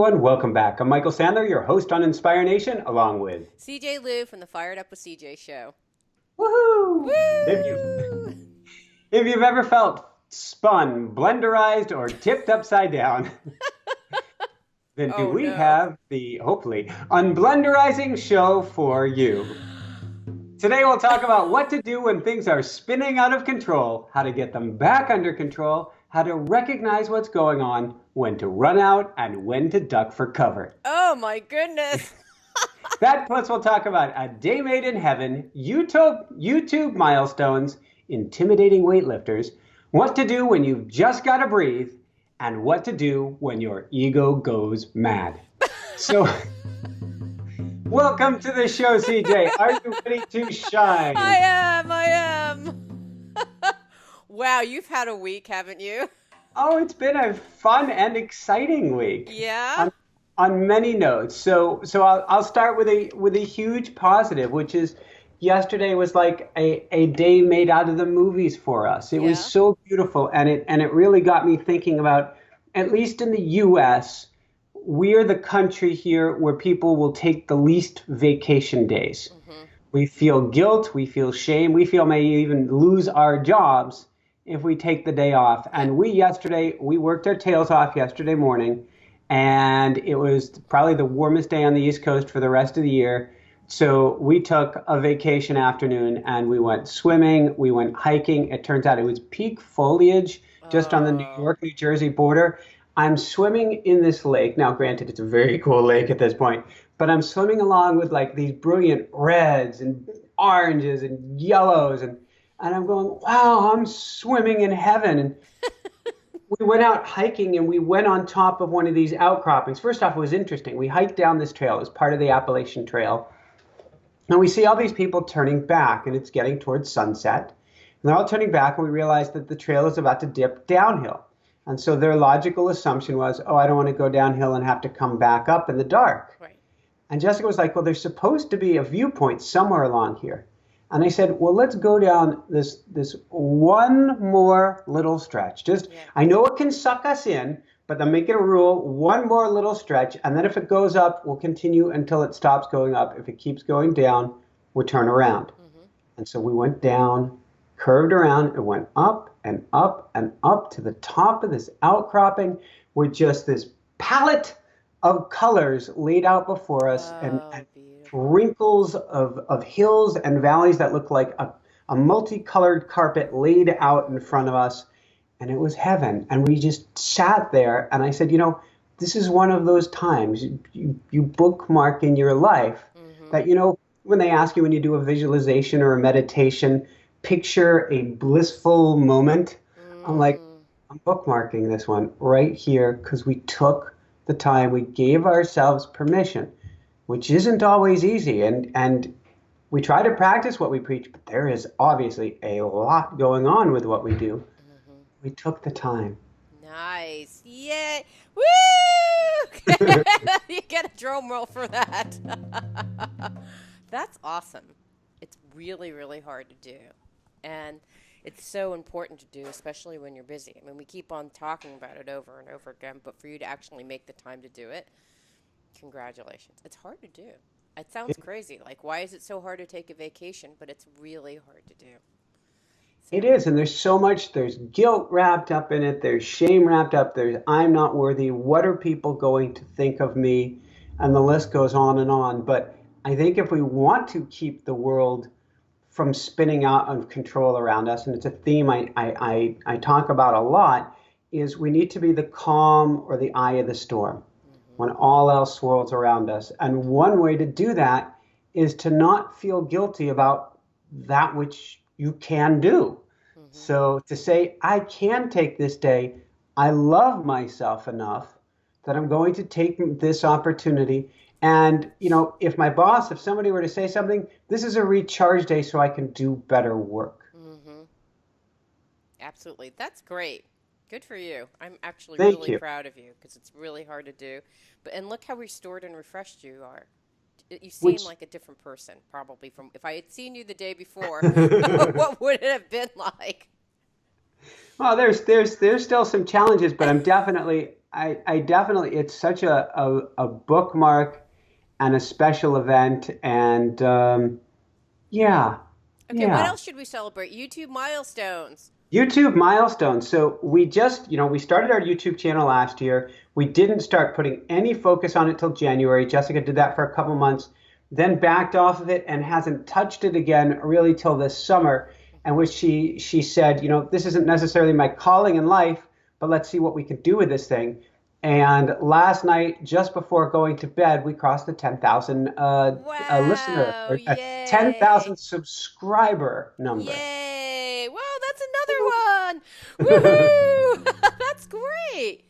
everyone. Welcome back. I'm Michael Sandler, your host on Inspire Nation, along with CJ Lou from the Fired Up with CJ show. Woohoo! If you Woo! if you've ever felt spun, blenderized, or tipped upside down, then do Oh we no. have the hopefully unblenderizing show for you. Today we'll talk about what to do when things are spinning out of control, how to get them back under control, how to recognize what's going on, when to run out, and when to duck for cover. Oh my goodness. That plus we'll talk about a day made in heaven, YouTube milestones, intimidating weightlifters, what to do when you've just got to breathe, and what to do when your ego goes mad. So, welcome to the show, CJ. Are you ready to I shine? am. I am. Wow, you've had a week, haven't you? Oh, it's been a fun and exciting week Yeah? on many notes. So I'll start with a huge positive, which is yesterday was like a day made out of the movies for us. It was Yeah. so beautiful, and it really got me thinking about, at least in the U.S., we're the country here where people will take the least vacation days. Mhm. We feel guilt, we feel shame, we feel may even lose our jobs if we take the day off. Yep. And we worked our tails off yesterday morning, and it was probably the warmest day on the East Coast for the rest of the year. So we took a vacation afternoon and we went swimming, we went hiking. It turns out it was peak foliage just on the New Oh. York, New Jersey border. I'm swimming in this lake. Now, granted, it's a very cool lake at this point, but I'm swimming along with like these brilliant reds and oranges and yellows, and I'm going, wow, I'm swimming in heaven. And we went out hiking and we went on top of one of these outcroppings. First off, it was interesting. We hiked down this trail as part of the Appalachian Trail, and we see all these people turning back, and it's getting towards sunset. And they're all turning back, and we realize that the trail is about to dip downhill. And so their logical assumption was, oh, I don't want to go downhill and have to come back up in the dark. Right. And Jessica was like, well, there's supposed to be a viewpoint somewhere along here. And I said, well, let's go down this one more little stretch. Just, Yeah. I know it can suck us in, but then make it a rule, one more little stretch. And then if it goes up, we'll continue until it stops going up. If it keeps going down, we'll turn around. Mhm. And so we went down, curved around, and went up and up and up to the top of this outcropping with just this palette of colors laid out before us, and Oh, beautiful. wrinkles of hills and valleys that looked like a multicolored carpet laid out in front of us. And it was heaven. And we just sat there. And I said, this is one of those times you bookmark in your life Mhm. that, when they ask you when you do a visualization or a meditation, picture a blissful moment. I'm like, Mm. I'm bookmarking this one right here because we took the time, we gave ourselves permission, which isn't always easy. And we try to practice what we preach, but there is obviously a lot going on with what we do. Mhm. We took the time. Nice. Yay. Woo! You get a drum roll for that. That's awesome. It's really, really hard to do. And it's so important to do, especially when you're busy. I mean, we keep on talking about it over and over again, but for you to actually make the time to do it, congratulations. It's hard to do. It sounds crazy. Like, why is it so hard to take a vacation? But it's really hard to do. It So, is, and there's so much, there's guilt wrapped up in it, there's shame wrapped up, there's I'm not worthy, what are people going to think of me? And the list goes on and on. But I think if we want to keep the world from spinning out of control around us, and it's a theme I talk about a lot, is we need to be the calm or the eye of the storm hmm when all else swirls around us. And one way to do that is to not feel guilty about that which you can do. hmm So to say, I can take this day, I love myself enough that I'm going to take this opportunity. And, if my boss, if somebody were to say something, this is a recharge day so I can do better work. hmm absolutely. That's great. Good for you. I'm actually Thank really you. proud of you because it's really hard to do. But and look how restored and refreshed you are. You seem Which like a different person, probably from if I had seen you the day before, what would it have been like? Well, there's still some challenges, but I definitely it's such a bookmark and a special event, and yeah, Okay, what yeah. else should we celebrate? YouTube milestones. YouTube milestones. So we just, we started our YouTube channel last year. We didn't start putting any focus on it till January. Jessica did that for a couple months, then backed off of it and hasn't touched it again really till this summer. And which she said, this isn't necessarily my calling in life, but let's see what we can do with this thing. And last night, just before going to bed, we crossed the 10,000 listener Wow! or Yay! 10,000 subscriber number. Yay! Wow, that's another one! Woohoo! That's great.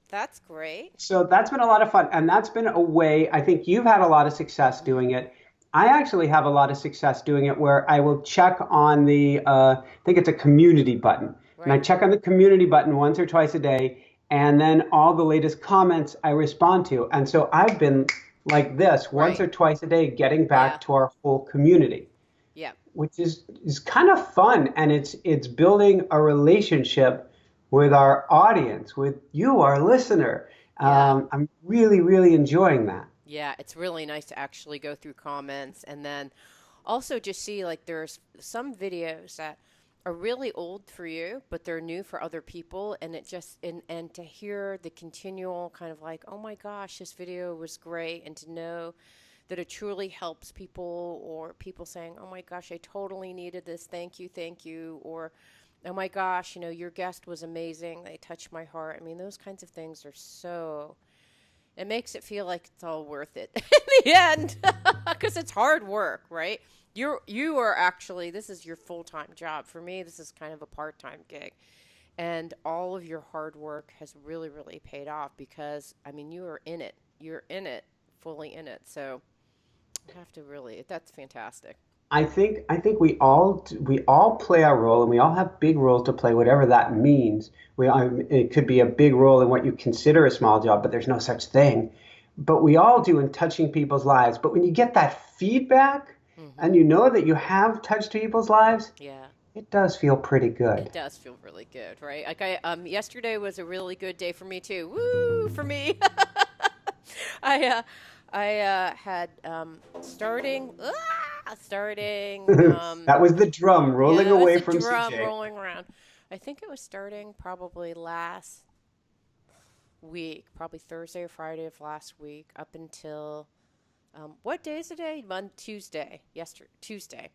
That's great. So that's been a lot of fun. And that's been a way, I think you've had a lot of success Hmm. doing it. I actually have a lot of success doing it where I will check on I think it's a community button. And I Right. check on the community button once or twice a day. And then all the latest comments I respond to. And so I've been like this once Right. or twice a day, getting Yeah. back to our whole community, Yeah. which is kind of fun, and it's building a relationship with our audience, with you, our listener. Yeah. I'm really, really enjoying that. Yeah, it's really nice to actually go through comments and then also just see like there's some videos that are really old for you, but they're new for other people and it just and to hear the continual kind of like, "Oh my gosh, this video was great," and to know that it truly helps people or people saying, "Oh my gosh, I totally needed this. Thank you," or "Oh my gosh, your guest was amazing. They touched my heart." I mean, those kinds of things are so it makes it feel like it's all worth it in the end because it's hard work, right? You are actually this is your full-time job. For me, this is kind of a part-time gig. And all of your hard work has really paid off because I mean, you are in it. You're in it, fully in it. So, I have to really that's fantastic. I think we all play our role, and we all have big roles to play, whatever that means. It could be a big role in what you consider a small job, but there's no such thing. But we all do in touching people's lives. But when you get that feedback, and Mhm. you know that you have touched people's lives, Yeah. it does feel pretty It good. does feel really good, right? Like I yesterday was a really good day for me too. Woo for me. I had starting That was the drum yeah, rolling that was away the from drum CJ. rolling around. I think it was starting probably last week, probably Thursday or Friday of last week up until what day is today? Tuesday. Yesterday Tuesday.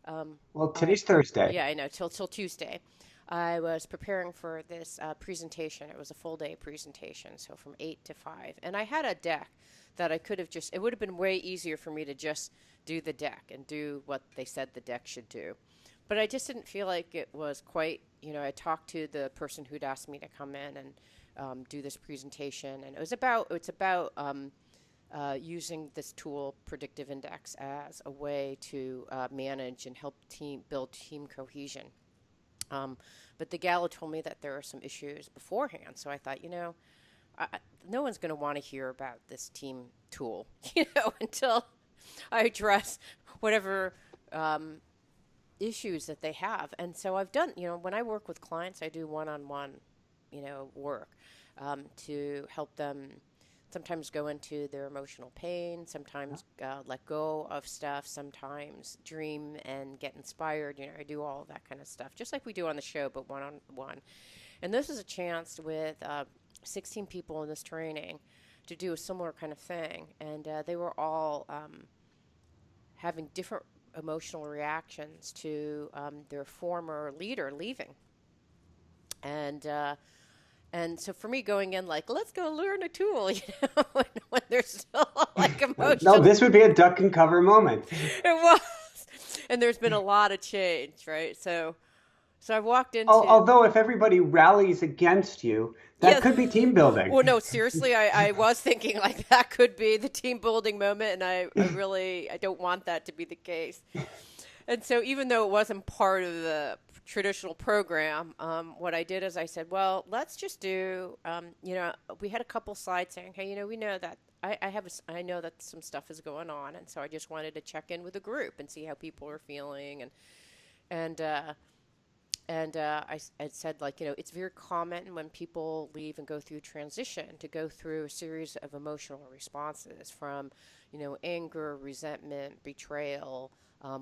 Well, I today's Thursday. Yeah, I know. Till Tuesday, I was preparing for this presentation. It was a full day presentation, so from 8 to 5, and I had a deck that I could have just. It would have been way easier for me to just do the deck and do what they said the deck should do, but I just didn't feel like it was quite. I talked to the person who'd asked me to come in and do this presentation, and it's about using this tool, Predictive Index, as a way to manage and help build team cohesion. Um, but the gala told me that there are some issues beforehand, so I thought, no one's going to want to hear about this team tool, until I address whatever um, issues that they have. And so I've done, when I work with clients, I do one-on-one, work to help them sometimes go into their emotional pain, sometimes let go of stuff, sometimes dream and get inspired. I do all of that kind of stuff, just like we do on the show, but one on one. And this is a chance with 16 people in this training to do a similar kind of thing. And they were all having different emotional reactions to their former leader leaving. And and so for me, going in like, let's go learn a tool, when there's still like No, emotion, this would be a duck and cover moment. it was, and there's been a lot of change, right? So I walked into, Although, if everybody rallies against you, that yeah, could be team building. well, no, seriously, I was thinking like that could be the team building moment, and I don't want that to be the case. And so, even though it wasn't part of the traditional program, what I did is I said, well, let's just do, we had a couple slides saying, hey, we know that I know that some stuff is going on. And so I just wanted to check in with the group and see how people are feeling. And And I said, like, it's very common when people leave and go through transition to go through a series of emotional responses from, anger, resentment, betrayal.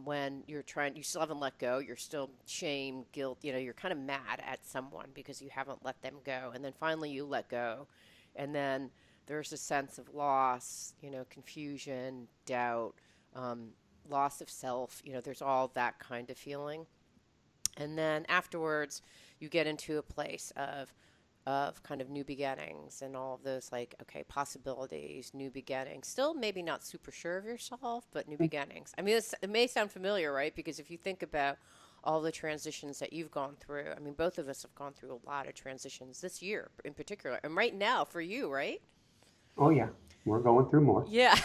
When you still haven't let go, you're still shame, guilt, you're kind of mad at someone because you haven't let them go. And then finally you let go. And then there's a sense of loss, confusion, doubt, um, loss of self, there's all that kind of feeling. And then afterwards, you get into a place of kind of new beginnings and all of those, like, okay, possibilities, new beginnings. Still maybe not super sure of yourself, but new beginnings. I mean, it may sound familiar, right? Because if you think about all the transitions that you've gone through, I mean, both of us have gone through a lot of transitions this year in particular, and right now for you, right? Oh yeah, we're going through more. Yeah.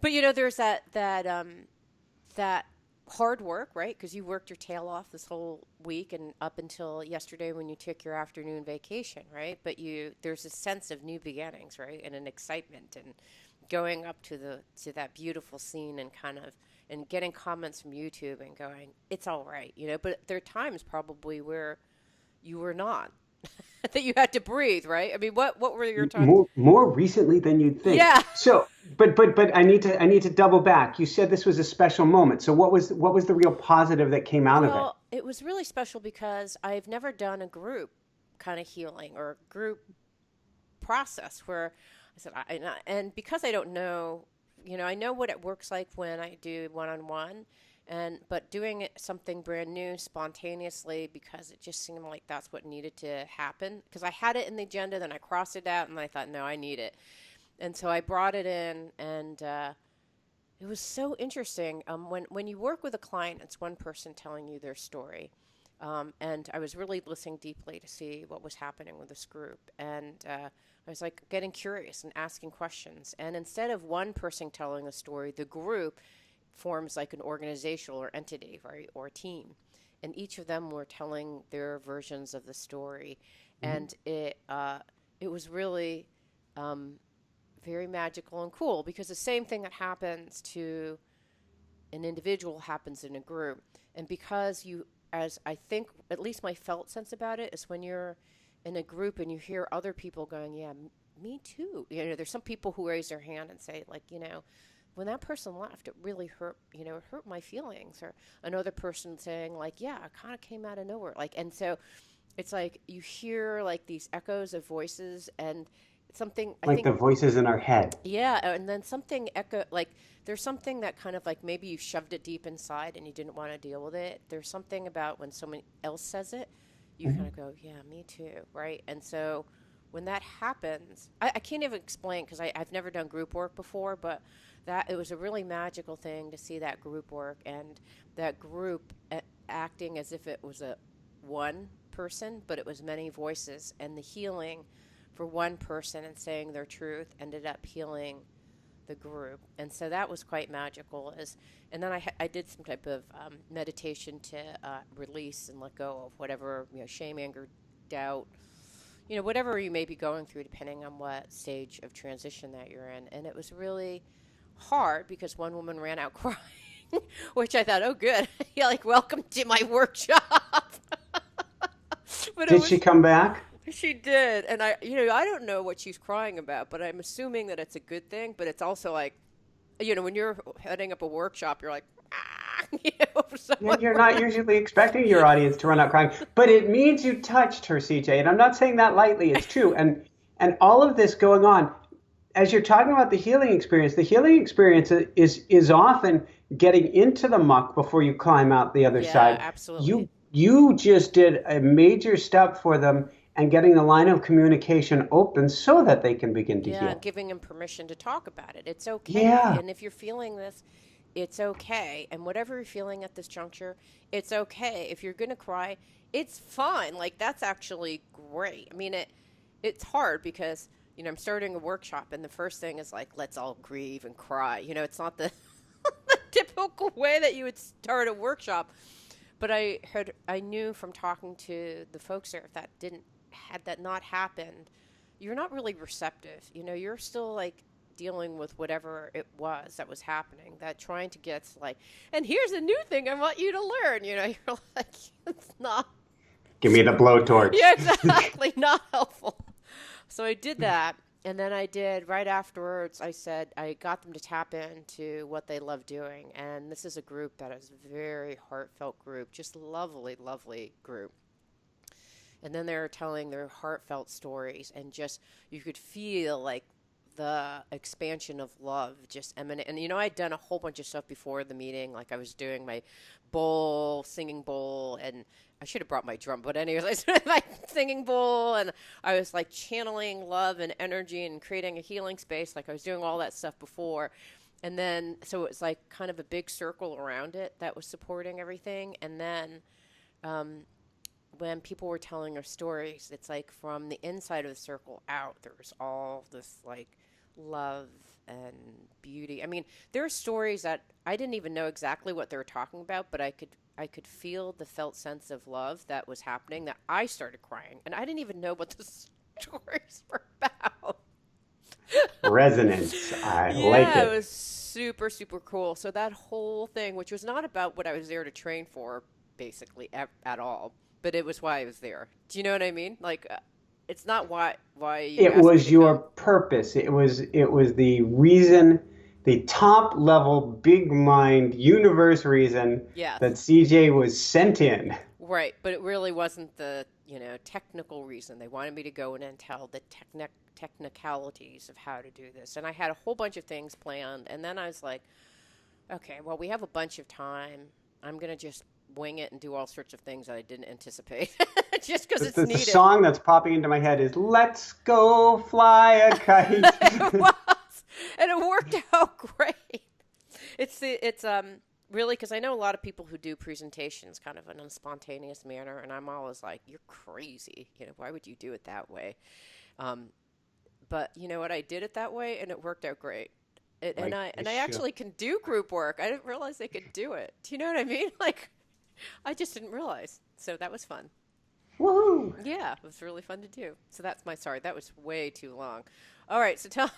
But there's that hard work, right? Because you worked your tail off this whole week and up until yesterday when you took your afternoon vacation, right? But there's a sense of new beginnings, right? And an excitement and going up to that beautiful scene and kind of and getting comments from YouTube and going, it's all right, But there are times probably where you were not, that you had to breathe, right? I mean, what were your times? More recently than you'd think. Yeah. So, but I need to double back. You said this was a special moment. So what was the real positive that came out of it? Well, it was really special because I've never done a group kind of healing or group process where I said, and because I don't know, I know what it works like when I do one on one, but doing something brand new spontaneously because it just seemed like that's what needed to happen. Because I had it in the agenda, then I crossed it out, and I thought, no, I need it, and so I brought it in, and it was so interesting. When you work with a client, it's one person telling you their story. And I was really listening deeply to see what was happening with this group. And I was like getting curious and asking questions. And instead of one person telling a story, the group forms like an organizational or entity, right, or a team. And each of them were telling their versions of the story. Mhm. And it was really um, very magical and cool because the same thing that happens to an individual happens in a group. And because as I think, at least my felt sense about it is when you're in a group and you hear other people going, yeah, me too. There's some people who raise their hand and say, like, when that person left, it really hurt, it hurt my feelings. Or another person saying, like, yeah, it kind of came out of nowhere. Like, and so it's like you hear like these echoes of voices and something, I Like think, the voices in our head. yeah, and then something echo like there's something that kind of like maybe you shoved it deep inside and you didn't want to deal with it. There's something about when someone else says it, you kind of Mhm. go, yeah, me too, right? And so when that happens, I can't even explain because I've never done group work before, but that it was a really magical thing to see that group work and that group acting as if it was a one person, but it was many voices, and the healing for one person and saying their truth ended up healing the group. And so that was quite magical. And then I did some type of meditation to release and let go of whatever, shame, anger, doubt, whatever you may be going through, depending on what stage of transition that you're in. And it was really hard because one woman ran out crying, which I thought, oh, good. Yeah, like, welcome to my workshop. But it Did she was come back? she did, and I don't know what she's crying about, but I'm assuming that it's a good thing. But it's also like, when you're heading up a workshop, you're like, ah, Yeah, someone. you're not usually expecting your audience to run out crying, but it means you touched her, CJ. And I'm not saying that lightly. It's true. And all of this going on, as you're talking about the healing experience is often getting into the muck before you climb out the other Yeah, side. absolutely. You just did a major step for them and getting the line of communication open so that they can begin to Yeah, and heal. giving them permission to talk about it. It's okay. Yeah. And if you're feeling this, it's okay. And whatever you're feeling at this juncture, it's okay. If you're gonna cry, it's fine. Like that's actually great. I mean, it's hard because I'm starting a workshop, and the first thing is like, let's all grieve and cry. It's not the typical way that you would start a workshop. But I knew from talking to the folks there, if that didn't had that not happened, you're not really receptive. You're still like dealing with whatever it was that was happening, that trying to get like, and here's a new thing I want you to learn, you're like, it's not. Give me the blowtorch. Yeah, exactly. Not helpful. So I did that. And then I did right afterwards, I said, I got them to tap into what they love doing. And this is a group that is a very heartfelt group, just lovely, lovely group. And then they're telling their heartfelt stories, and just you could feel like the expansion of love just emanate. And I'd done a whole bunch of stuff before the meeting, like I was doing my singing bowl, and I should have brought my drum, but anyways, I started my singing bowl, and I was like channeling love and energy and creating a healing space, like I was doing all that stuff before. And then, so it was like kind of a big circle around it that was supporting everything. And then, when people were telling their stories, it's like from the inside of the circle out, there was all this like love and beauty. I mean, there are stories that I didn't even know exactly what they were talking about, but I could feel the felt sense of love that was happening, that I started crying, and I didn't even know what the stories were about. Resonance. I like it. Yeah, it was super, super cool. So that whole thing, which was not about what I was there to train for, basically, at all, but it was why I was there. Do you know what I mean? Like, it's not why you It asked me was to your come. purpose. It was the reason, the top level, big mind, universe reason that Yes, CJ was sent in. right. But it really wasn't the, technical reason. They wanted me to go in and tell the technicalities of how to do this. And I had a whole bunch of things planned. And then I was like, okay, well, we have a bunch of time. I'm going to just wing it and do all sorts of things that I didn't anticipate just because it's The needed. song that's popping into my head is "Let's Go Fly a Kite." It was, and it worked out great. It's really, because I know a lot of people who do presentations kind of in a spontaneous manner, and I'm always like, you're crazy. Why would you do it that way? Um, but you know what? I did it that way, and it worked out great. And Like I they and I should. actually can do group work. I didn't realize I could do it. Do you know what I mean? Like, I just didn't realize. So that was fun. Woohoo! Yeah, it was really fun to do. So that's my sorry. That was way too long. All right, so tell.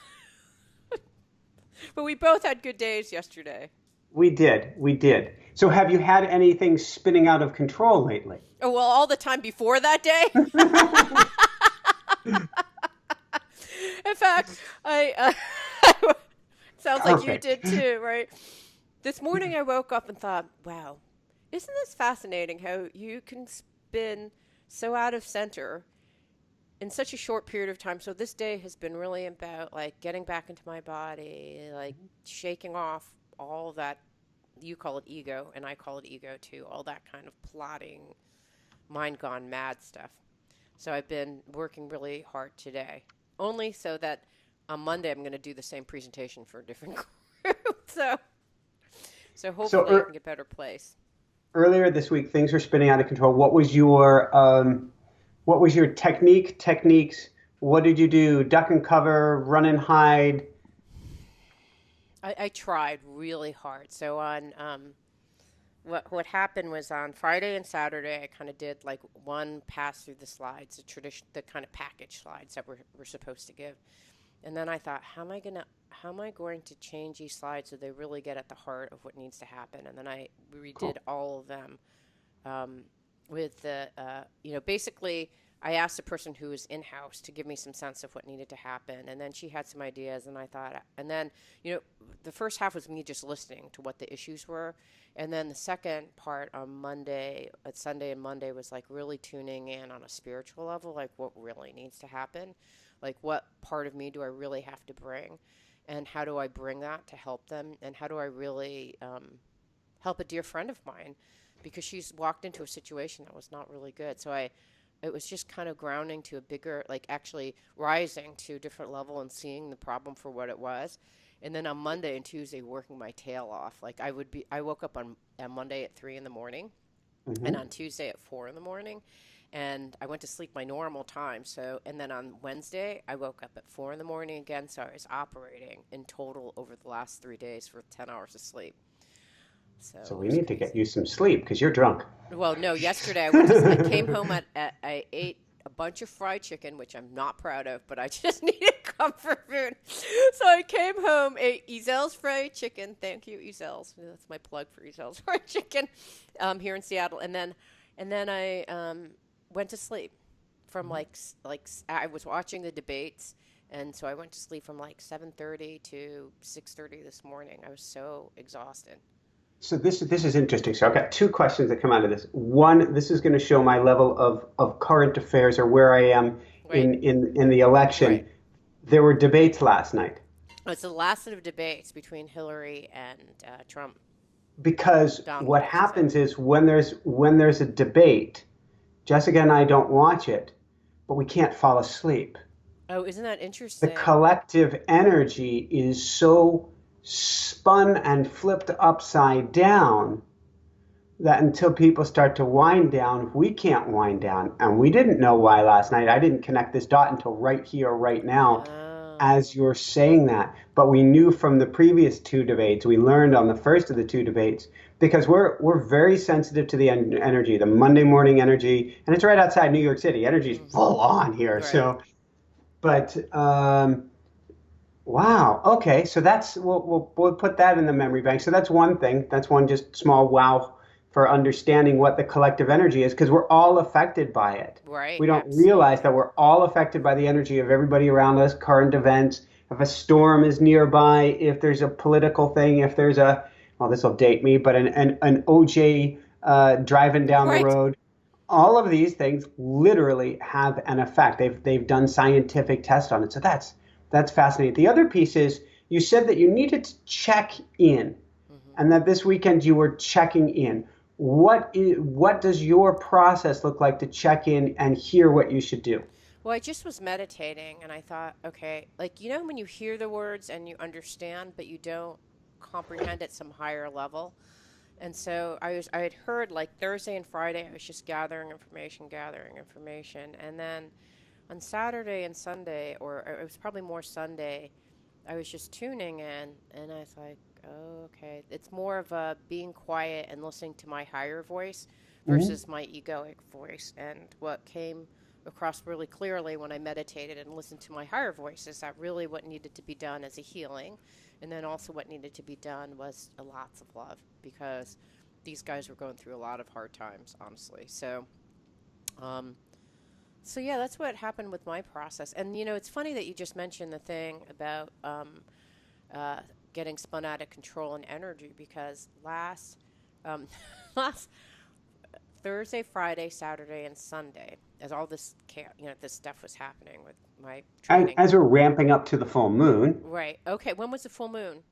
But we both had good days yesterday. We did. We did. So, have you had anything spinning out of control lately? Oh well, all the time before that day. In fact, sounds like you Perfect. did too, right? This morning I woke up and thought, wow, isn't this fascinating how you can spin so out of center in such a short period of time? So this day has been really about like getting back into my body, like shaking off all that. You call it ego, and I call it ego too. All that kind of plotting, mind gone mad stuff. So I've been working really hard today, only so that on Monday I'm going to do the same presentation for a different group. So So, hopefully I can get a better place. earlier this week, things were spinning out of control. What was your techniques? What did you do? Duck and cover, run and hide. I tried really hard. So on what happened was on Friday and Saturday I kind of did like one pass through the slides, the kind of package slides that we're supposed to give. And then I thought, how am I going to change these slides so they really get at the heart of what needs to happen? And then I redid Cool. all of them, with basically I asked the person who was in-house to give me some sense of what needed to happen. And then she had some ideas, and I thought, and then, the first half was me just listening to what the issues were. And then the second part on Sunday and Monday was like really tuning in on a spiritual level, like what really needs to happen. Like, what part of me do I really have to bring? And how do I bring that to help them? And how do I really help a dear friend of mine? Because she's walked into a situation that was not really good. It was just kind of grounding to a bigger, like actually rising to a different level and seeing the problem for what it was. And then on Monday and Tuesday, working my tail off. Like I woke up on Monday at 3 in the morning, and Hmm. on Tuesday at 4 in the morning. And I went to sleep my normal time. And then on Wednesday, I woke up at 4 in the morning again. So I was operating in total over the last 3 days for 10 hours of sleep. So So it we was need to get crazy. you some sleep because you're drunk. Well, no, yesterday I came home I ate a bunch of fried chicken, which I'm not proud of, but I just needed comfort food. So I came home, ate Ezel's fried chicken. Thank you, Ezel's. That's my plug for Ezel's fried chicken here in Seattle. And then I went to sleep from I was watching the debates, and so I went to sleep from like 7:30 to 6:30 this morning. I was so exhausted. So this is interesting. So I've got two questions that come out of this. One, this is going to show my level of current affairs or where I am Right, in the right. election. There were debates last night It's the last of debates between Hillary and Trump, because Donald, what I should say. happens is when there's a debate, Jessica and I don't watch it, but we can't fall asleep. Oh, isn't that The interesting? collective energy is so spun and flipped upside down that until people start to wind down, we can't wind down. And we didn't know why last night. I didn't connect this dot until right here, right now, Oh, as you're saying that. But we knew from the previous two debates, we learned on the first of the two debates, because we're very sensitive to the energy, the Monday morning energy, and it's right outside New York City. Energy is hmm, full on here. right. So, but wow. Okay. So we'll put that in the memory bank. So that's one thing. That's one just small wow for understanding what the collective energy is because we're all affected by it. Right, We don't realize absolutely. that we're all affected by the energy of everybody around us, current events. If a storm is nearby, if there's a political thing, if there's well, this will date me, but an OJ driving down the Right. road, all of these things literally have an effect. They've done scientific tests on it. So that's fascinating. The other piece is you said that you needed to check in hmm and that this weekend you were checking in. What does your process look like to check in and hear what you should do? Well, I just was meditating and I thought, okay, like, when you hear the words and you understand, but you don't comprehend at some higher level. And so I had heard like Thursday and Friday, I was just gathering information. And then on Saturday and Sunday, or it was probably more Sunday, I was just tuning in and I was like, oh, okay. It's more of a being quiet and listening to my higher voice Mhm. versus my egoic voice. And what came across really clearly when I meditated and listened to my higher voice is that really what needed to be done as a healing. And then also what needed to be done was a lots of love because these guys were going through a lot of hard times, honestly. Um, so yeah, that's what happened with my process. And it's funny that you just mentioned the thing about uh, getting spun out of control and energy because um, last Thursday, Friday, Saturday, and Sunday, as all this stuff was happening with my And training. as we're ramping up to the full moon, Right. Okay. When was the full moon?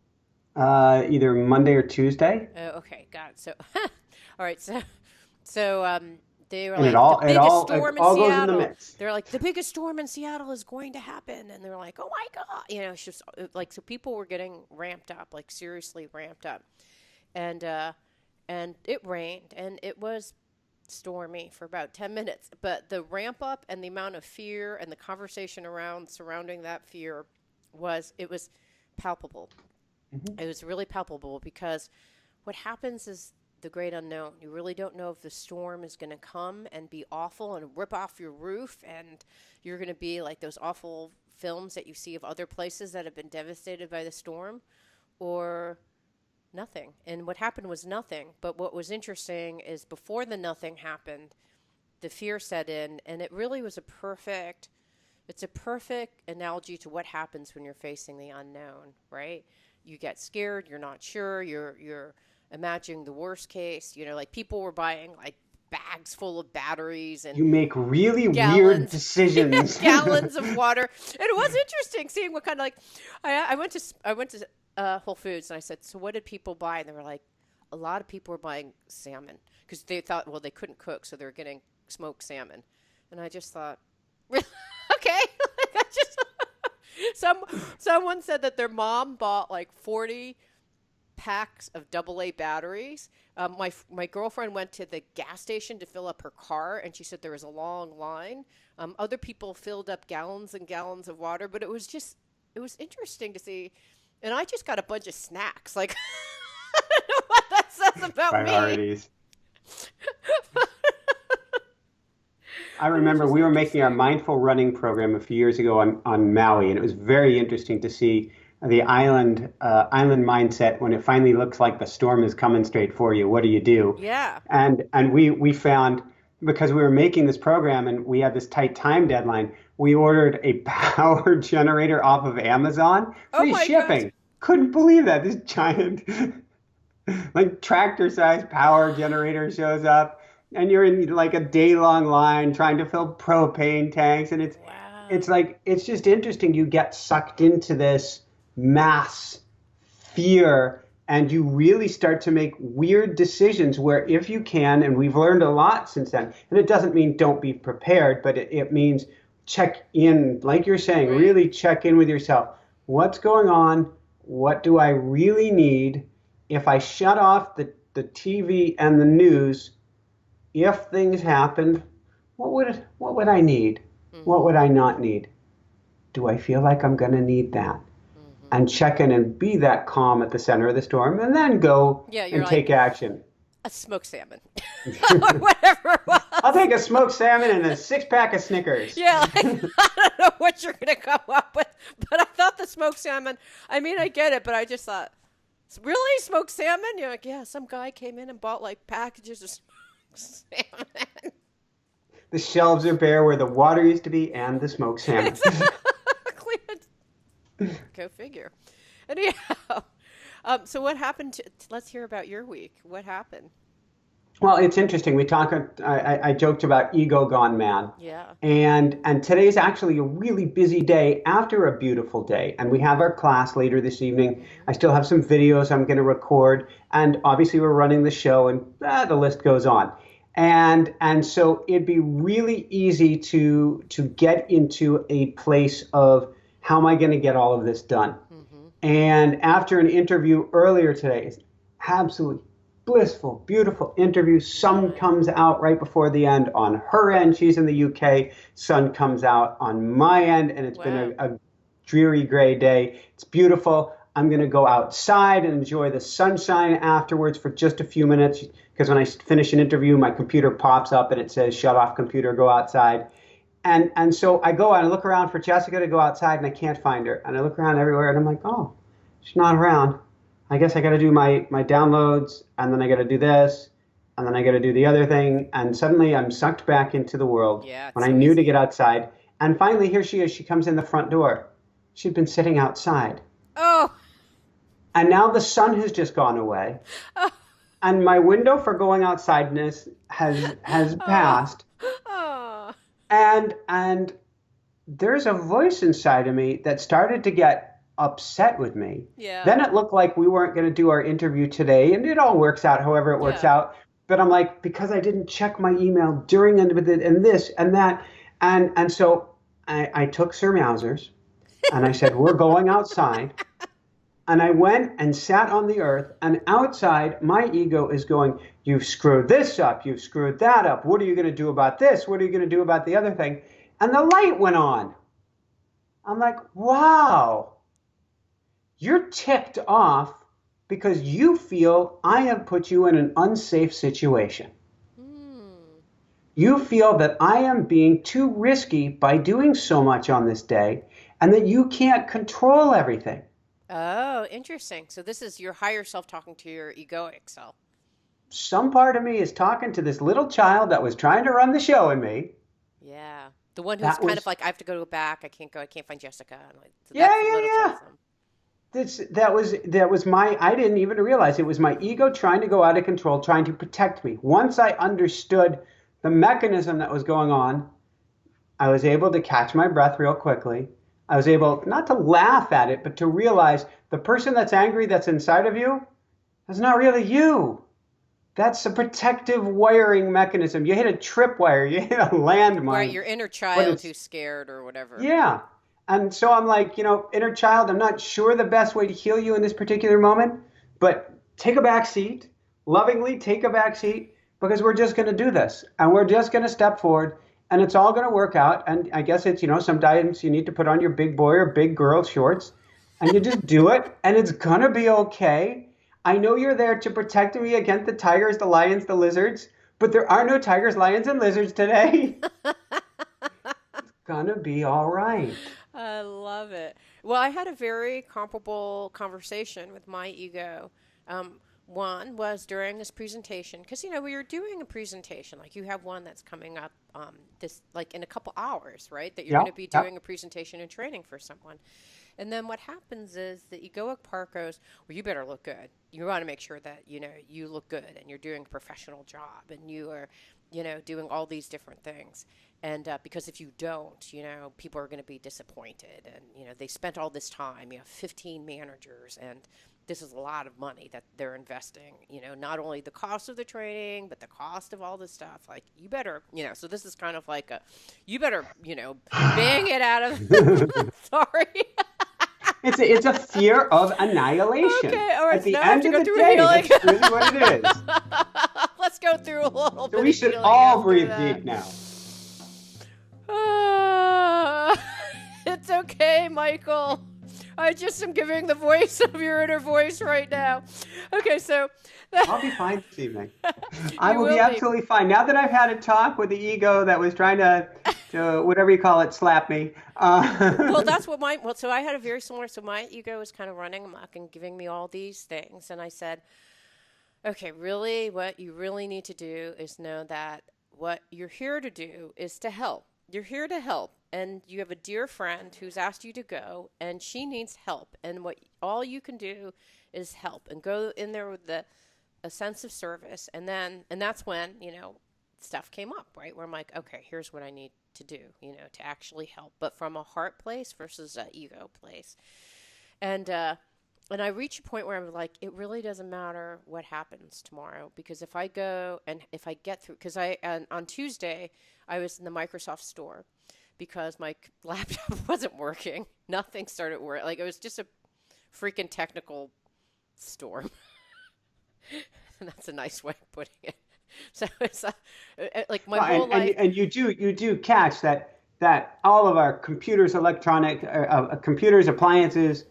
either Monday or Tuesday, Oh, okay. Got it. So, all right. So they were and it like the all it biggest all it storm in all goes in the Seattle. mix. They're like the biggest storm in Seattle is going to happen, and they're like, oh my god, it's just like so people were getting ramped up, like seriously ramped up, and uh, and it rained, and it was stormy for about 10 minutes, but the ramp up and the amount of fear and the conversation around surrounding that fear was palpable. Mhm. It was really palpable because what happens is the great unknown. You really don't know if the storm is going to come and be awful and rip off your roof, and you're going to be like those awful films that you see of other places that have been devastated by the storm, or nothing. And what happened was nothing. But what was interesting is before the nothing happened, the fear set in, and it really was it's a perfect analogy to what happens when you're facing the unknown, right? You get scared, you're not sure, you're imagining the worst case. Like people were buying like bags full of batteries and You make really weird gallons decisions. gallons of water. And it was interesting seeing what kind of like I went to Whole Foods and I said, "So what did people buy?" And they were like, "A lot of people were buying salmon because they thought well they couldn't cook, so they were getting smoked salmon." And I just thought, really? Okay. I just some someone said that their mom bought like 40 packs of AA batteries. My girlfriend went to the gas station to fill up her car, and she said there was a long line. Other people filled up gallons and gallons of water, but it was interesting to see. And I just got a bunch of snacks. Like I don't know what that says about me. Priorities. I Which remember is we were making our interesting. mindful running program a few years ago on Maui, and it was very interesting to see the island mindset when it finally looks like the storm is coming straight for you. What do you do? Yeah. And we found because we were making this program and we had this tight time deadline, we ordered a power generator off of Amazon, Oh free my gosh. shipping. Couldn't believe that this giant like tractor sized power generator shows up and you're in like a day long line trying to fill propane tanks and it's Wow. like it's just interesting you get sucked into this mass fear and you really start to make weird decisions where if you can and we've learned a lot since then and it doesn't mean don't be prepared but it means check in like you're saying Right. really check in with yourself what's going on what do I really need if I shut off the TV and the news, if things happened, what would I need? What would Mm-hmm. I not need? Do I feel like I'm going to need that? Mm-hmm. And check in and be that calm at the center of the storm, and then go Yeah, you're and like take action. a smoked salmon or whatever it I'll was. take a smoked salmon and a 6 pack of Snickers. Yeah, like, I don't know what you're gonna come up with, but I thought the smoked salmon. I mean, I get it, but I just thought, really, smoked salmon? You're like, yeah, some guy came in and bought like packages of smoked salmon. The shelves are bare where the water used to be and the smoked salmon. Exactly. Go figure. Anyhow, so what happened? Let's hear about your week. What happened? Well, it's interesting. I joked about ego gone mad. Yeah. And today is actually a really busy day after a beautiful day. And we have our class later this evening. Hmm. I still have some videos I'm going to record. And obviously we're running the show and the list goes on. And so it'd be really easy to get into a place of how am I going to get all of this done? Hmm. And after an interview earlier today, it's absolutely blissful, beautiful interview. Sun Nice. comes out right before the end on her end. She's in the UK. Sun comes out on my end, and it's been Wow. a dreary gray day. It's beautiful. I'm going to go outside and enjoy the sunshine afterwards for just a few minutes because when I finish an interview, my computer pops up and it says, shut off computer, go outside. And so I go out and look around for Jessica to go outside and I can't find her. And I look around everywhere and I'm like, oh, she's not around. I guess I got to do my downloads and then I got to do this and then I got to do the other thing. And suddenly I'm sucked back into the world Yeah, when it's I so knew to easy. get outside. And finally, here she is. She comes in the front door. She'd been sitting outside. Oh. And now the sun has just gone away. Oh. And my window for going outsideness has Oh. passed. Oh. And there's a voice inside of me that started to get upset with me. Yeah. Then it looked like we weren't going to do our interview today, and it all works out however it works Yeah. out. But I'm like, because I didn't check my email during and this and that. And so I took Sir Mausers and I said, we're going outside. And I went and sat on the earth, and outside, my ego is going, you've screwed this up, you've screwed that up. What are you going to do about this? What are you going to do about the other thing? And the light went on. I'm like, wow, you're ticked off because you feel I have put you in an unsafe situation. Hmm. You feel that I am being too risky by doing so much on this day, and that you can't control everything. Oh, interesting. So this is your higher self talking to your egoic self. Some part of me is talking to this little child that was trying to run the show in me. Yeah. The one who's That kind of was, like, I have to go back. I can't go. I can't find Jessica. And like, so yeah, that's the yeah, little yeah. Trism. That was my, I didn't even realize it was my ego trying to go out of control, trying to protect me. Once I understood the mechanism that was going on, I was able to catch my breath real quickly. I was able not to laugh at it, but to realize the person that's angry that's inside of you is not really you. That's a protective wiring mechanism. You hit a tripwire, you hit a Right. landmine, Your inner but child it's who's scared or whatever. yeah. And so I'm like, inner child, I'm not sure the best way to heal you in this particular moment, but take a back seat, lovingly take a back seat, because we're just going to do this and we're just going to step forward and it's all going to work out. And I guess it's, sometimes you need to put on your big boy or big girl shorts and you just do it and it's going to be okay. I know you're there to protect me against the tigers, the lions, the lizards, but there are no tigers, lions, and lizards today. gonna be all right. I love it. Well, I had a very comparable conversation with my ego. Um, One was during this presentation, because we were doing a presentation. Like you have one that's coming up this like in a couple hours, right? That you're going to Yep, be yep. doing a presentation and training for someone. And then what happens is the egoic part goes, well, you better look good. You want to make sure that you look good and you're doing a professional job and you are doing all these different things. And because if you don't, people are going to be disappointed. And, they spent all this time, 15 managers, and this is a lot of money that they're investing, not only the cost of the training, but the cost of all this stuff. Like, you better, so this is kind of like you better, bang it out of, sorry. It's a fear of annihilation. Okay, all right, At so the now I have end to of go the through a day, healing. that's really what it is. Let's go through a little So bit we of should healing all after breathe that. deep now. Ah, it's okay, Michael. I just am giving the voice of your inner voice right now. Okay, so I'll be fine this evening. I you will be will be. absolutely fine. Now that I've had a talk with the ego that was trying to whatever you call it, slap me. Well, that's what so I had a very similar, so my ego was kind of running amok and giving me all these things. And I said, okay, really, what you really need to do is know that what you're here to do is to help. You're here to help. And you have a dear friend who's asked you to go, and she needs help. And what all you can do is help and go in there with a sense of service. And that's when, stuff came up, right? Where I'm like, okay, here's what I need to do, to actually help, but from a heart place versus an ego place. And I reach a point where I'm like, it really doesn't matter what happens tomorrow, because if I go and if I get through, because on Tuesday I was in the Microsoft store because my laptop wasn't working. Nothing started working. Like, it was just a freaking technical storm. And that's a nice way of putting it. So it's like my whole life. And you do catch that all of our computers, computers, appliances,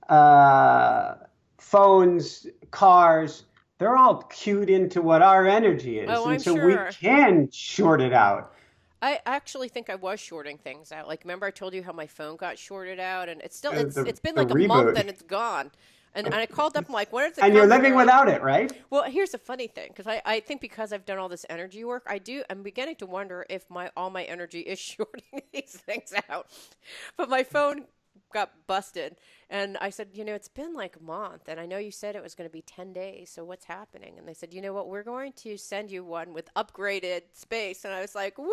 uh, phones, cars, they're all cued into what our energy is, Oh, and I'm so we sure. can short it out. I actually think I was shorting things out. Like, remember I told you how my phone got shorted out, and it's still The it's been the like a month reboot, and it's gone. And I called up, I'm like, when is it and you're coming? They're living like, without it, right? well, here's the funny thing, because I think because I've done all this energy work, I'm beginning to wonder if all my energy is shorting these things out. But my phone got busted, and I said, it's been like a month, and I know you said it was going to be 10 days, so what's happening? And they said, you know what, we're going to send you one with upgraded space. And I was like, woo!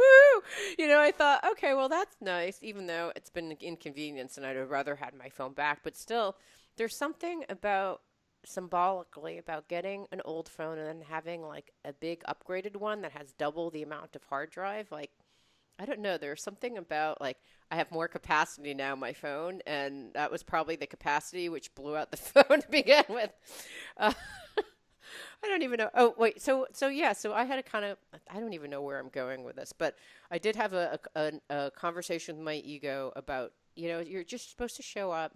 I thought, okay, well, that's nice, even though it's been an inconvenience, and I'd have rather had my phone back. But still, there's something about symbolically about getting an old phone and then having like a big upgraded one that has double the amount of hard drive. Like, I don't know, there's something about, like, I have more capacity now on my phone, and that was probably the capacity which blew out the phone to begin with. uh, I don't even know. Oh, wait. So yeah. So I had a kind of. I don't even know where I'm going with this, but I did have a conversation with my ego about, you're just supposed to show up,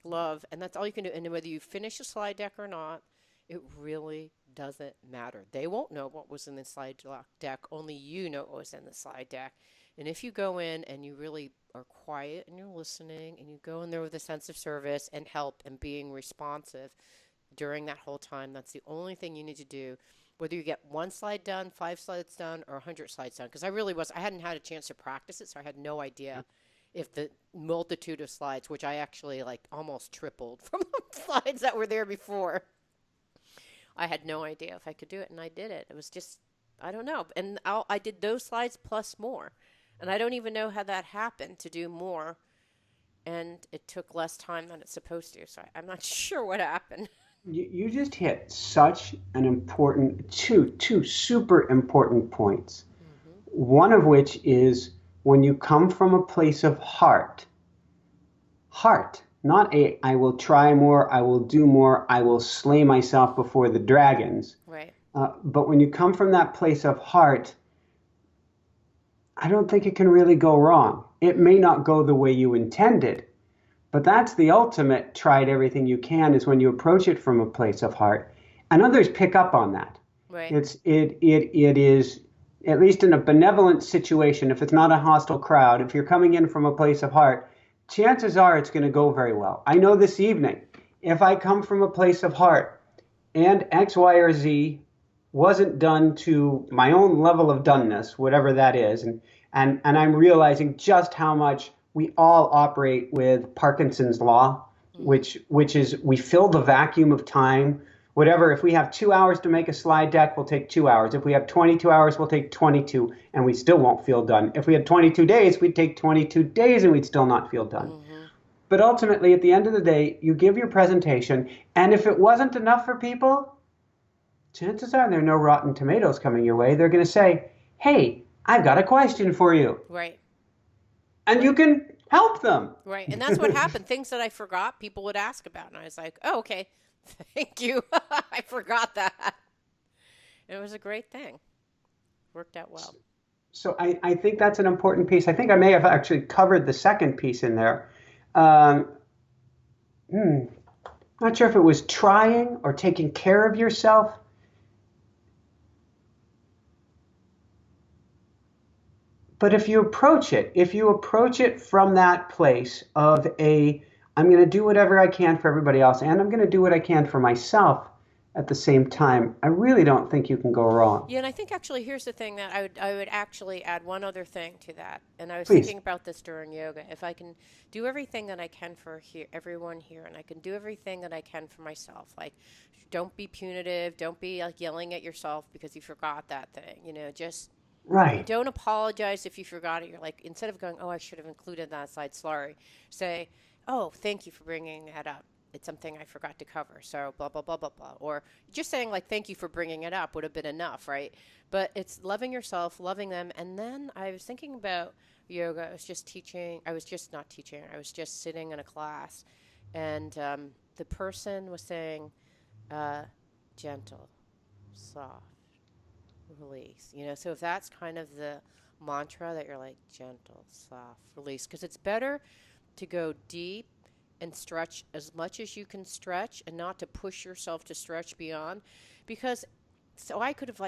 love, and that's all you can do. And whether you finish a slide deck or not, it really doesn't matter. They won't know what was in the slide deck. Only you know what was in the slide deck. And if you go in and you really are quiet and you're listening and you go in there with a sense of service and help and being responsive during that whole time, that's the only thing you need to do. Whether you get one slide done, 5 slides done, or 100 slides done. Because I hadn't had a chance to practice it, so I had no idea if the multitude of slides, which I actually like almost tripled from the slides that were there before. I had no idea if I could do it, and I did it. It was just, I don't know. And I did those slides plus more. And I don't even know how that happened to do more. And it took less time than it's supposed to. So I'm not sure what happened. You just hit such an important two super important points. Hmm. One of which is when you come from a place of heart, not I will try more, I will do more, I will slay myself before the dragons. Right. But when you come from that place of heart, I don't think it can really go wrong. It may not go the way you intended, but that's the ultimate try it everything you can, is when you approach it from a place of heart. And others pick up on that. Right. It is, at least in a benevolent situation, if it's not a hostile crowd, if you're coming in from a place of heart, chances are it's going to go very well. I know this evening, if I come from a place of heart and X, Y, or Z wasn't done to my own level of doneness, whatever that is, and I'm realizing just how much we all operate with Parkinson's law, which is we fill the vacuum of time. Whatever, if we have 2 hours to make a slide deck, we'll take 2 hours. If we have 22 hours, we'll take 22, and we still won't feel done. If we had 22 days, we'd take 22 days, and we'd still not feel done. Mm-hmm. But ultimately, at the end of the day, you give your presentation, and if it wasn't enough for people, chances are there are no rotten tomatoes coming your way. They're going to say, hey, I've got a question for you. Right. And you can help them. Right, and that's what happened. Things that I forgot, people would ask about, and I was like, oh, okay. Thank you. I forgot that. It was a great thing. Worked out well. So I think that's an important piece. I think I may have actually covered the second piece in there. Not sure if it was trying or taking care of yourself. But if you approach it from that place of I'm going to do whatever I can for everybody else, and I'm going to do what I can for myself at the same time, I really don't think you can go wrong. Yeah, and I think actually here's the thing that I would actually add one other thing to that, and I was Please. thinking about this during yoga. If I can do everything that I can for everyone here, and I can do everything that I can for myself, like don't be punitive, don't be like yelling at yourself because you forgot that thing, just right. Don't apologize if you forgot it. You're like, instead of going, oh, I should have included that slide, sorry, say, oh, thank you for bringing that up. It's something I forgot to cover. So blah, blah, blah, blah, blah. Or just saying like, thank you for bringing it up would have been enough, right? But it's loving yourself, loving them. And then I was thinking about yoga. I was just sitting in a class. And the person was saying, gentle, soft, release. So if that's kind of the mantra that you're like, gentle, soft, release. Because it's better to go deep and stretch as much as you can stretch and not to push yourself to stretch beyond. Because so if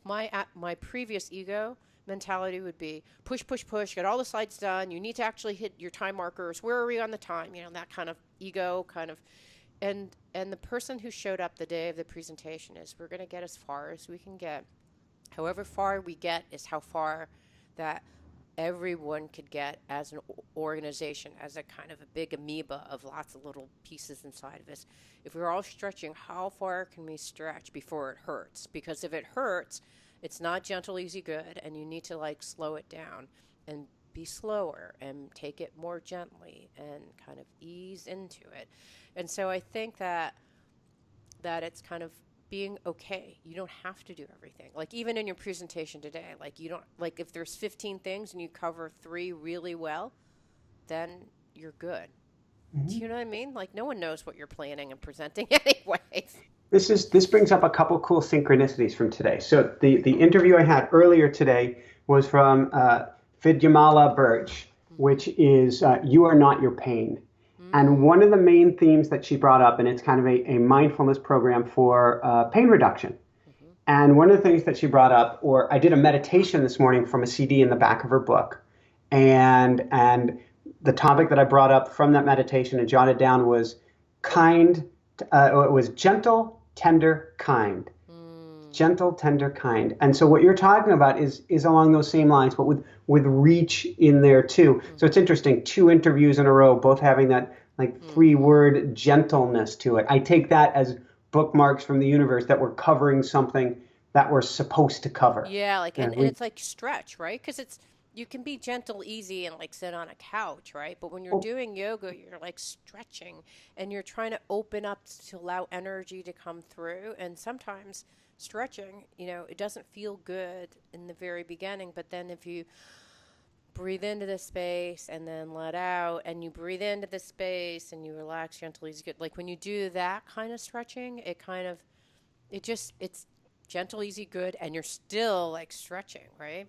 my previous ego mentality would be push, push, push, get all the slides done. You need to actually hit your time markers. Where are we on the time? That kind of ego kind of. And the person who showed up the day of the presentation is, we're going to get as far as we can get. However far we get is how far that everyone could get as an organization, as a kind of a big amoeba of lots of little pieces inside of us. If we're all stretching, how far can we stretch before it hurts? Because if it hurts, it's not gentle, easy, good, and you need to like slow it down and be slower and take it more gently and kind of ease into it. And so I think that it's kind of being okay. You don't have to do everything. Like even in your presentation today, like you don't, like if there's 15 things and you cover 3 really well, then you're good. Mm-hmm. Do you know what I mean? Like no one knows what you're planning and presenting anyways. This brings up a couple cool synchronicities from today. So the interview I had earlier today was from Vidyamala Birch, which is You Are Not Your Pain. And one of the main themes that she brought up, and it's kind of a mindfulness program for pain reduction. Mm-hmm. And one of the things that she brought up, or I did a meditation this morning from a CD in the back of her book. And the topic that I brought up from that meditation and jotted down was it was gentle, tender, kind. Gentle, tender, kind. And so what you're talking about is along those same lines, but with reach in there too. Mm-hmm. So it's interesting, 2 interviews in a row, both having that like 3-word gentleness to it. I take that as bookmarks from the universe that we're covering something that we're supposed to cover. Yeah, like and it's like stretch, right? Because you can be gentle, easy, and like sit on a couch, right? But when you're doing yoga, you're like stretching and you're trying to open up to allow energy to come through. And sometimes stretching, it doesn't feel good in the very beginning, but then if you breathe into the space and then let out, and you breathe into the space and you relax gently, easy, good. Like when you do that kind of stretching, it's gentle, easy, good, and you're still like stretching, right?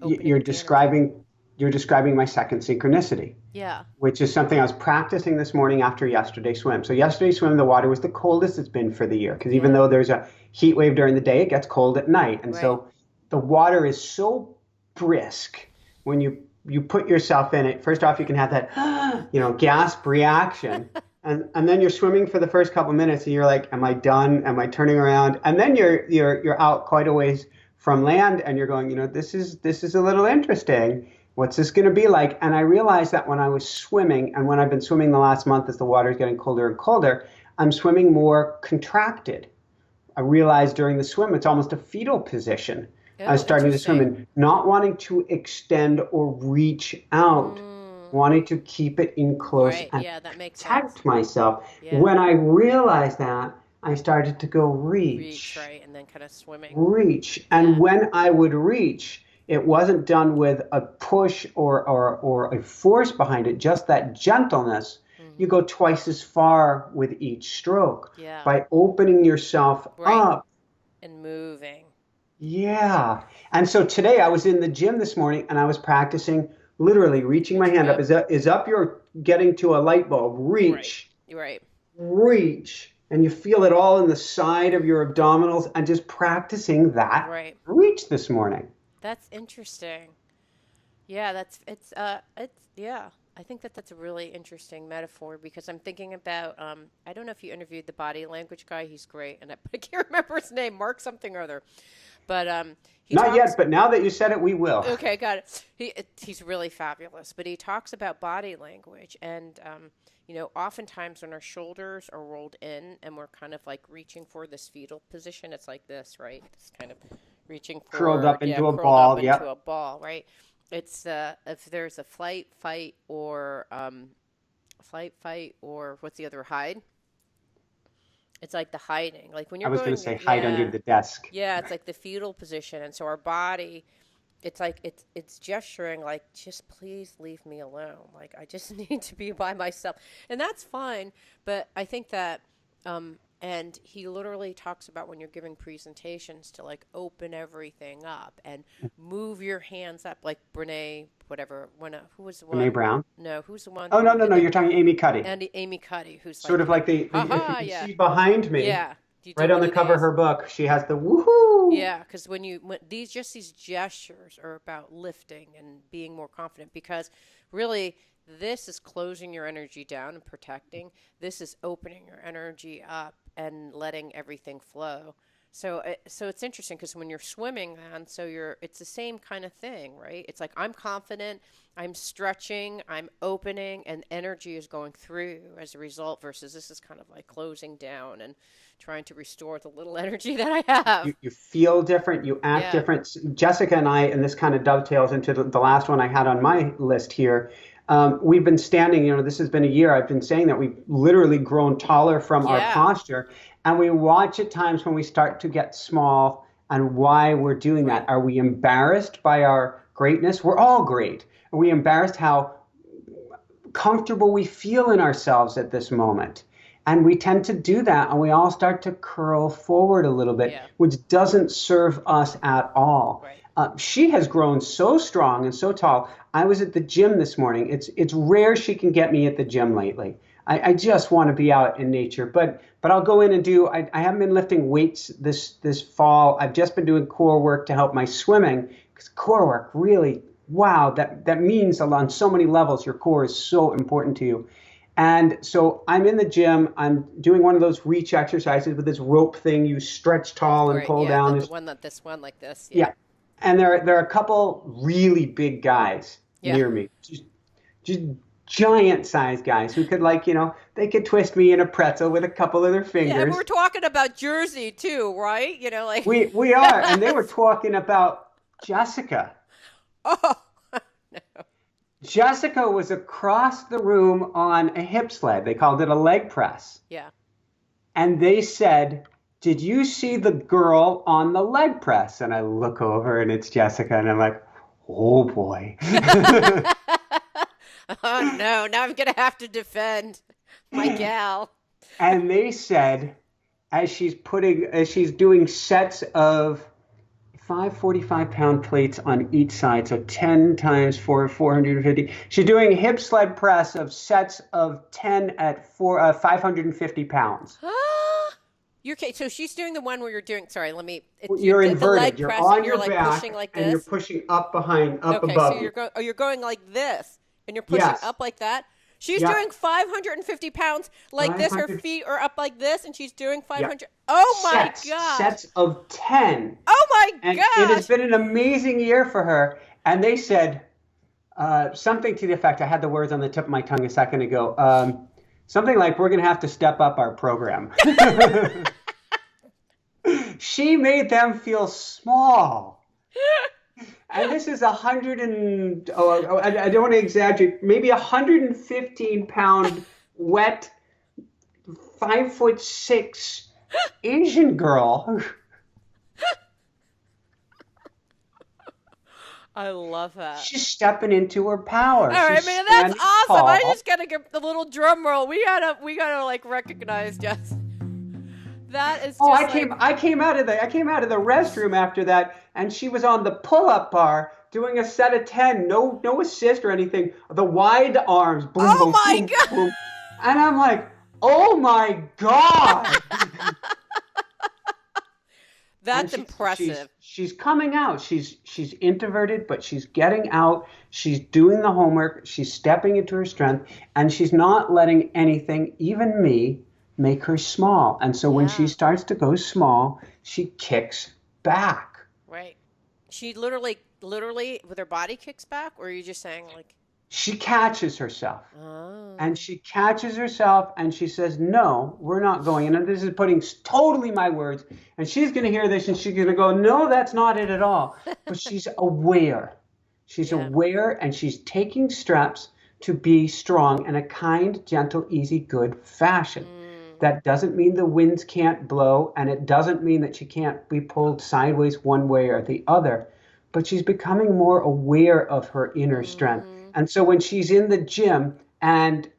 You're describing my second synchronicity. Yeah. Which is something I was practicing this morning after yesterday's swim. So yesterday's swim, the water was the coldest it's been for the year, because even though there's a heat wave during the day, it gets cold at night. And so the water is so brisk when you put yourself in it. First off, you can have that gasp reaction. And then you're swimming for the first couple minutes and you're like, am I done? Am I turning around? And then you're out quite a ways from land and you're going, this is a little interesting. What's this going to be like? And I realized that when I was swimming and when I've been swimming the last month as the water is getting colder and colder, I'm swimming more contracted. I realized during the swim, it's almost a fetal position. I Oh, was starting to swim interesting. and not wanting to extend or reach out, wanting to keep it in close Right. and Yeah, that makes sense. protect myself. Yeah. When I realized that, I started to go Reach, reach, right, and then kind of swimming. reach. And Yeah. when I would reach, it wasn't done with a push or a force behind it, just that gentleness. You Hmm. go twice as far with each stroke Yeah. by opening yourself Right. up. And moving. Yeah. And so today I was in the gym this morning and I was practicing literally reaching my Reaching hand up. up. Is up you're getting to a light bulb. Right. Reach, You're right. reach. And you feel it all in the side of your abdominals and just practicing that Right. reach this morning. That's interesting. Yeah, it's yeah. I think that that's a really interesting metaphor because I'm thinking about I don't know if you interviewed the body language guy. He's great, and I can't remember his name, Mark something or other. But he Not yet, talks. but now that you said it, we will. Okay, got it. He's really fabulous, but he talks about body language, and oftentimes when our shoulders are rolled in and we're kind of like reaching for this fetal position, it's like this, right? It's kind of reaching Curled forward, up yeah, into a curled up ball. into Yep. a ball, right? It's if there's a flight, fight, or what's the other hide? It's like the hiding, like when I you're was going to going, say hide under yeah, the desk. yeah, it's like the fetal position, and so our body it's like it's gesturing like just please leave me alone, like I just need to be by myself, and that's fine. But I think that and he literally talks about when you're giving presentations to like open everything up and move your hands up like Brene whatever who was the Brene one, Brown. no, who's the one Oh, no, who no, did no. the You're talking Amy Cuddy. Amy Cuddy, who's Sort like, of like if you haha, can yeah, see behind me, yeah, do you do right on one the of cover of these? her book, she has the woohoo. Yeah, because when these gestures are about lifting and being more confident, because really this is closing your energy down and protecting. This is opening your energy up and letting everything flow. So it's interesting because when you're swimming, man, it's the same kind of thing, right? It's like I'm confident, I'm stretching, I'm opening, and energy is going through as a result. Versus this is kind of like closing down and trying to restore the little energy that I have. You feel different, you act Yeah. different. Jessica and I, and this kind of dovetails into the last one I had on my list here. We've been standing, this has been a year. I've been saying that we've literally grown taller from our Yeah. posture. And we watch at times when we start to get small and why we're doing that. Right. Are we embarrassed by our greatness? We're all great. Are we embarrassed how comfortable we feel in ourselves at this moment? And we tend to do that, and we all start to curl forward a little bit, Yeah. which doesn't serve us at all. Right. She has grown so strong and so tall. I was at the gym this morning. It's rare she can get me at the gym lately. I just want to be out in nature, but I'll go in and do. I haven't been lifting weights this fall. I've just been doing core work to help my swimming because core work really, wow, that means a lot on so many levels. Your core is so important to you. And so I'm in the gym. I'm doing one of those reach exercises with this rope thing. You stretch tall and Right. pull Yeah. down. The This, one that this one like this. Yeah. yeah. And there are a couple really big guys Yeah. near me, just giant sized guys who could they could twist me in a pretzel with a couple of their Yeah. And we're fingers. talking about Jersey too, right? Like. We are, and they were talking about Jessica. Oh. Jessica was across the room on a hip sled. They called it a leg press. Yeah. And they said, did you see the girl on the leg press? And I look over and it's Jessica and I'm like, oh boy. Oh no! Now I'm gonna have to defend my gal. And they said, as she's doing sets of 5 45-pound plates on each side, so 10 times 450. She's doing hip sled press of sets of 10 at 550 pounds. You're okay. So she's doing the one where you're doing. Sorry, let me. You're The leg inverted. You're press, and on you're your like pushing back like and you're this. pushing up behind, up Okay, so above you're you. going. Oh, you're going like this, and you're pushing Yes. up like that. She's Yep. doing 550 pounds like this. Her 500. feet are up like this, and she's doing Yep. 500. Oh my Sets. gosh! Sets of 10. Oh my And it has gosh! been an amazing year for her. And they said something to the effect, I had the words on the tip of my tongue a second ago, something like, we're going to have to step up our program. She made them feel small. And this is 100 and, I don't want to exaggerate, maybe 115-pound wet 5'6" Asian girl. I love that. She's stepping into her power. All right, She's man, that's standing awesome. I tall. just gotta get the little drum roll. We gotta like recognize Jess. That is just Oh, like I came out of the restroom after that, and she was on the pull-up bar doing a set of 10, no assist or anything. The wide arms, boom, oh boom, my boom, god. boom, and I'm like, oh my god! That's And impressive. she's coming out. She's introverted, but she's getting out. She's doing the homework. She's stepping into her strength, and she's not letting anything, even me, make her small. And so when she Yeah, starts to go small, she kicks back. right. She literally with her body kicks back, or are you just saying like, She catches herself. oh, And she catches herself and she says, no, we're not going. And this is putting totally my words. And she's going to hear this and she's going to go, no, that's not it at all. But she's aware. She's yeah, aware and she's taking steps to be strong in a kind, gentle, easy, good fashion. That doesn't mean the winds can't blow, and it doesn't mean that she can't be pulled sideways one way or the other, but she's becoming more aware of her inner strength. mm-hmm. And so when she's in the gym, and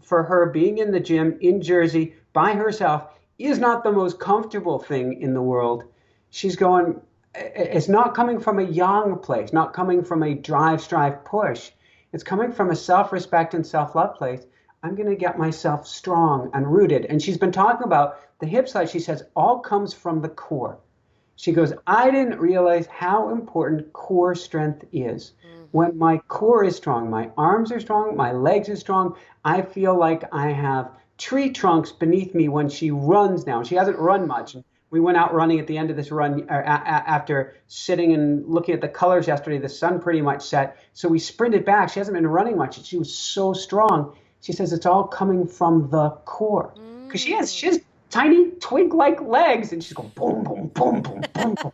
for her being in the gym in Jersey by herself is not the most comfortable thing in the world. She's going, it's not coming from a young place, not coming from a drive, strive, push. It's coming from a self-respect and self-love place. I'm going to get myself strong and rooted. And she's been talking about the hip side. She says all comes from the core. She goes, I didn't realize how important core strength is. When my core is strong, my arms are strong, my legs are strong, I feel like I have tree trunks beneath me when she runs now. She hasn't run much. We went out running at the end of this run after sitting and looking at the colors yesterday. The sun pretty much set. So we sprinted back. She hasn't been running much. And she was so strong. She says it's all coming from the core. Because she has tiny twig-like legs. And she's going boom, boom, boom, boom, boom, boom.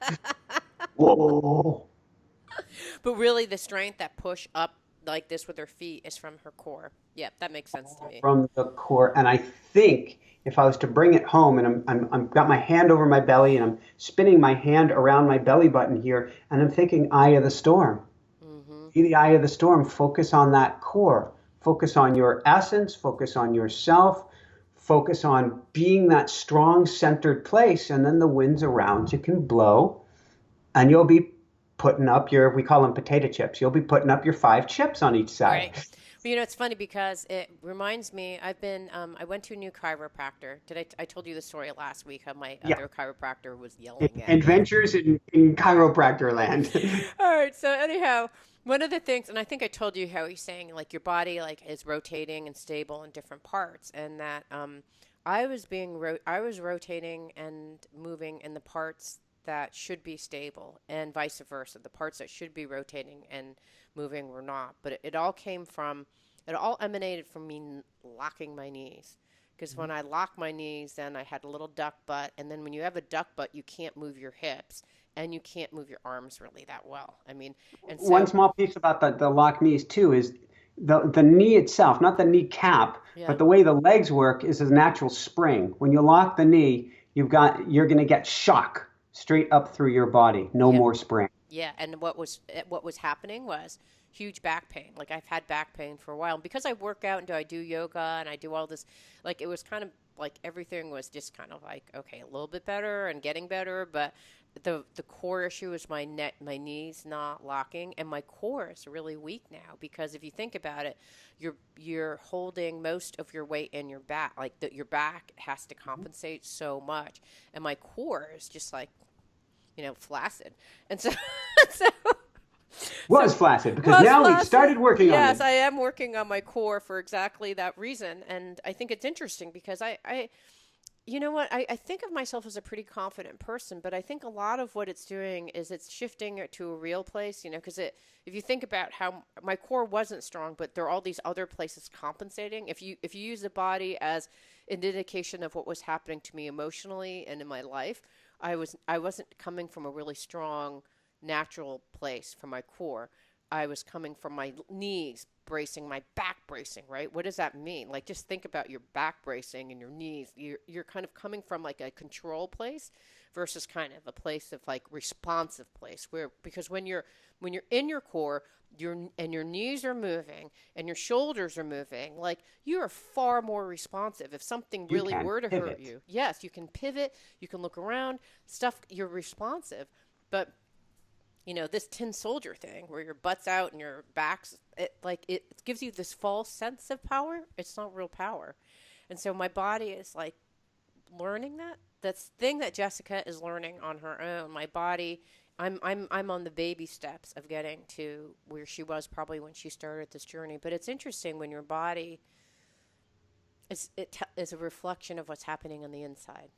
Whoa. But really, the strength that push up like this with her feet is from her core. Yep, that makes sense to me. From the core. And I think if I was to bring it home, and I'm got my hand over my belly and I'm spinning my hand around my belly button here, and I'm thinking eye of the storm. Mm-hmm. Be the eye of the storm. Focus on that core. Focus on your essence. Focus on yourself. Focus on being that strong centered place, and then the winds around you can blow, and you'll be putting up your, we call them potato chips. You'll be putting up your 5 chips on each side. Right. Well, it's funny because it reminds me. I went to a new chiropractor. I told you the story last week how my Yeah. other chiropractor was yelling at me. Adventures in chiropractor land. All right. So anyhow, one of the things, and I think I told you how he's saying like your body like is rotating and stable in different parts, and that I was rotating and moving in the parts that should be stable, and vice versa. The parts that should be rotating and moving were not. But it all emanated from me locking my knees. Because when I locked my knees, then I had a little duck butt. And then when you have a duck butt, you can't move your hips and you can't move your arms really that well. I mean, and so, One small piece about the locked knees too is the knee itself, not the knee cap, yeah, but the way the legs work is a natural spring. When you lock the knee, you're going to get shock straight up through your body. No yeah. more spring. Yeah, and what was happening was huge back pain. Like I've had back pain for a while. And because I work out and I do yoga and I do all this, like it was kind of like everything was just kind of like okay, a little bit better and getting better, but the core issue is my knees not locking, and my core is really weak now because if you think about it, you're holding most of your weight in your back, like your back has to compensate so much, and my core is just like flaccid, and so so Was so flaccid because was now we've flaccid. started working on Yes, it. I am working on my core for exactly that reason, and I think it's interesting because I you know what? I think of myself as a pretty confident person, but I think a lot of what it's doing is it's shifting it to a real place, because if you think about how my core wasn't strong, but there are all these other places compensating. If you use the body as an indication of what was happening to me emotionally and in my life, I wasn't coming from a really strong natural place from my core. I was coming from my knees bracing, my back bracing, right? What does that mean? Like, just think about your back bracing and your knees. You're kind of coming from like a control place versus kind of a place of like responsive place where, because when you're in your core, your knees are moving and your shoulders are moving, like you are far more responsive. If something You really can were to hurt pivot. you, yes, you can pivot, you can look around, stuff, you're responsive. But this tin soldier thing where your butt's out and your back's it gives you this false sense of power. It's not real power. And so my body is like learning that. That's the thing that Jessica is learning on her own. My body, I'm on the baby steps of getting to where she was probably when she started this journey. But it's interesting when your body is a reflection of what's happening on the inside,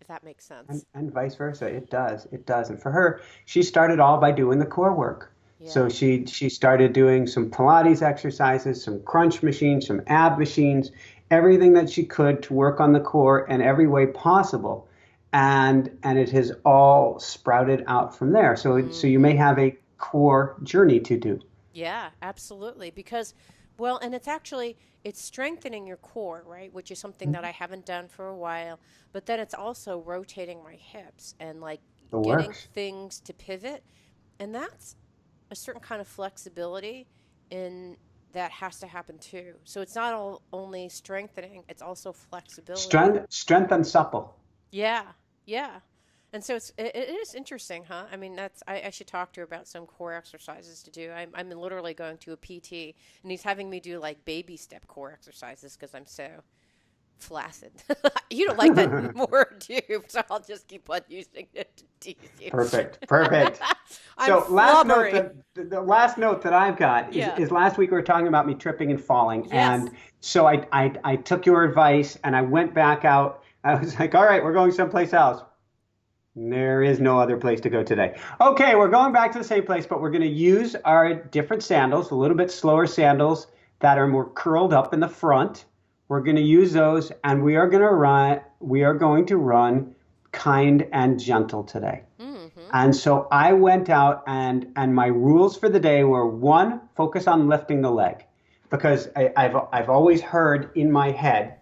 if that makes And, sense. and vice versa. It does. It does. And for her, she started all by doing the core work. So Yeah. she started doing some Pilates exercises, some crunch machines, some ab machines, everything that she could to work on the core in every way possible. And it has all sprouted out from there. So you may Mm-hmm. have a core journey to do. Yeah, absolutely. Because, well, and it's strengthening your core, right? Which is something that I haven't done for a while. But then it's also rotating my hips and like It getting works. things to pivot. And that's a certain kind of flexibility in that has to happen too. So it's not all only strengthening, it's also flexibility. Strength and supple. Yeah, yeah. And so it is interesting, huh? I mean, I should talk to her about some core exercises to do. I'm literally going to a PT, and he's having me do like baby step core exercises because I'm so flaccid. You don't like that word, do you? So I'll just keep on using it to tease you. Perfect. Perfect. I'm So last note flubbery. that the last note that I've got Yeah. is last week we were talking about me tripping and falling, Yes. and so I took your advice and I went back out. I was like, all right, we're going someplace else. There is no other place to go today. Okay, we're going back to the same place, but we're going to use our different sandals, a little bit slower sandals that are more curled up in the front. We're going to use those, and we are going to run. We are going to run kind and gentle today. Mm-hmm. And so I went out and my rules for the day were one, focus on lifting the leg. Because I've always heard in my head,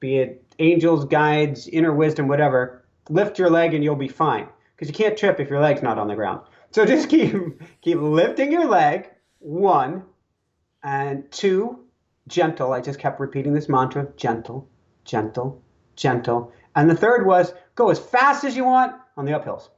be it angels, guides, inner wisdom, whatever, lift your leg and you'll be fine. Because you can't trip if your leg's not on the ground. So just keep lifting your leg, one, and two, gentle. I just kept repeating this mantra, gentle, gentle, gentle. And the third was go as fast as you want on the uphills.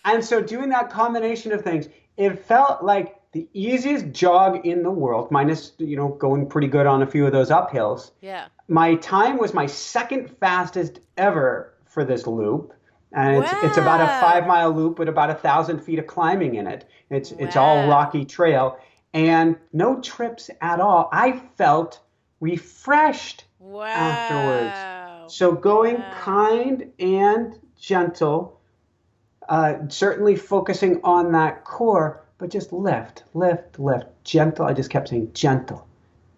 And so doing that combination of things, it felt like the easiest jog in the world, minus, going pretty good on a few of those uphills. Yeah. My time was my second fastest ever for this loop. And it's about a five Wow. mile loop with about 1,000 feet of climbing in it. It's all Wow. rocky trail and no trips at all. I felt refreshed afterwards. Wow. So going Wow. kind and gentle, certainly focusing on that core, but just lift, lift, lift, gentle. I just kept saying gentle,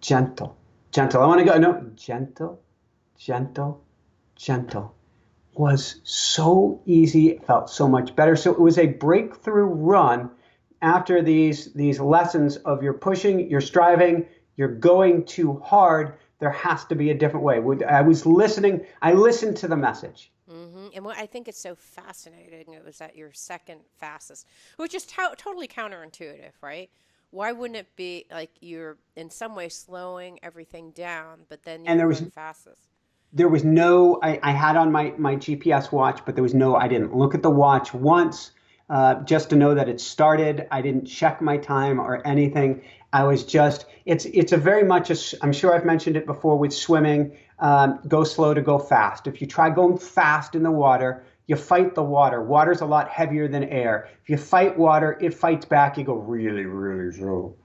gentle, gentle. I want to go, no, gentle, gentle, gentle. Was so easy. It felt so much better. So it was a breakthrough run after these lessons of you're pushing, you're striving, you're going too hard. There has to be a different way. I was listening. I listened to the message. And what I think is so fascinating, it was that your second fastest, which is totally counterintuitive, right? Why wouldn't it be like you're in some way slowing everything down, but then And you're there was going fastest? there was no, I had on my GPS watch, but there was no, I didn't look at the watch once just to know that it started. I didn't check my time or anything. I was just, it's a very much, I'm sure I've mentioned it before with swimming, go slow to go fast. If you try going fast in the water, you fight the water. Water's a lot heavier than air. If you fight water, it fights back. You go really, really slow.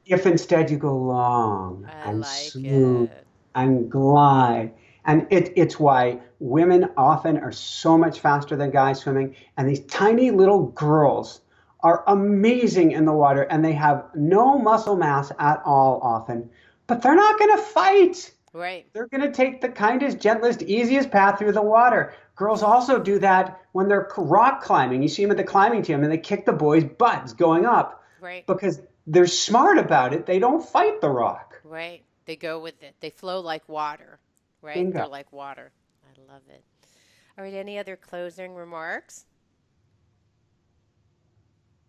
If instead you go long I and like smooth it. and glide, and it's why women often are so much faster than guys swimming, and these tiny little girls are amazing in the water, and they have no muscle mass at all often, but they're not going to fight. Right. They're going to take the kindest, gentlest, easiest path through the water. Girls also do that when they're rock climbing. You see them at the climbing team and they kick the boys' butts going up Right. because they're smart about it. They don't fight the rock. Right. They go with it. They flow like water. Right. They're Bingo. like water. I love it. All right. Any other closing remarks?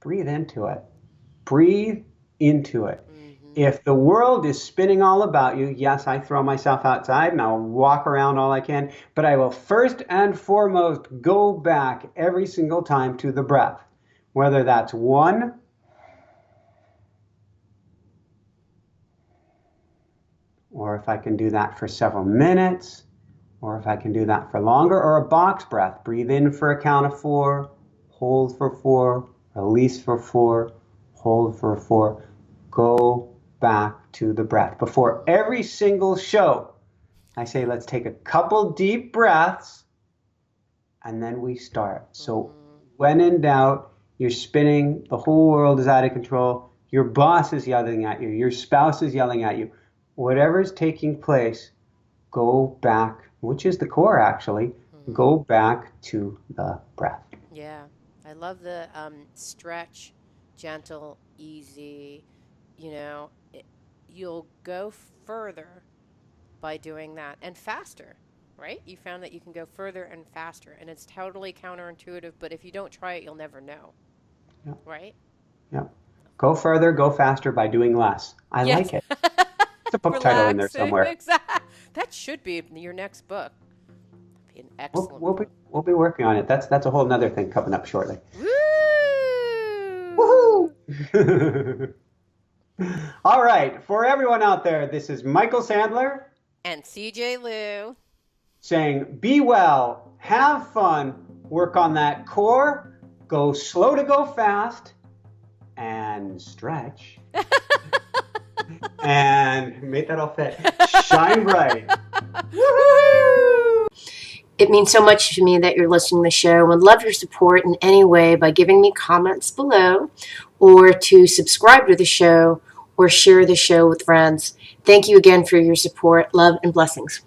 Breathe into it. Breathe into it. Mm-hmm. If the world is spinning all about you, yes, I throw myself outside and I'll walk around all I can, but I will first and foremost go back every single time to the breath, whether that's one, or if I can do that for several minutes, or if I can do that for longer, or a box breath. Breathe in for a count of 4, hold for 4, release for 4, hold for 4. Go back to the breath. Before every single show, I say, let's take a couple deep breaths, and then we start. So when in doubt, you're spinning, the whole world is out of control, your boss is yelling at you, your spouse is yelling at you, whatever's taking place, go back, which is the core actually, go back to the breath. Yeah. I love the stretch, gentle, easy. You know, you'll go further by doing that and faster, right? You found that you can go further and faster, and it's totally counterintuitive, but if you don't try it, you'll never know, Yeah. right? Yeah. Go further, go faster by doing less. I Yes. like it. It's a book title in there Relaxing. somewhere. Exactly. That should be your next book. Be an We'll, excellent we'll be book. we'll be working on it. That's a whole nother thing coming up shortly. Woo! Woohoo! All right, for everyone out there, this is Michael Sandler And CJ Lou. saying, be well, have fun, work on that core, go slow to go fast, and stretch. And make that all fit. Shine bright. Woohoo! It means so much to me that you're listening to the show. I would love your support in any way by giving me comments below or to subscribe to the show or share the show with friends. Thank you again for your support. Love and blessings.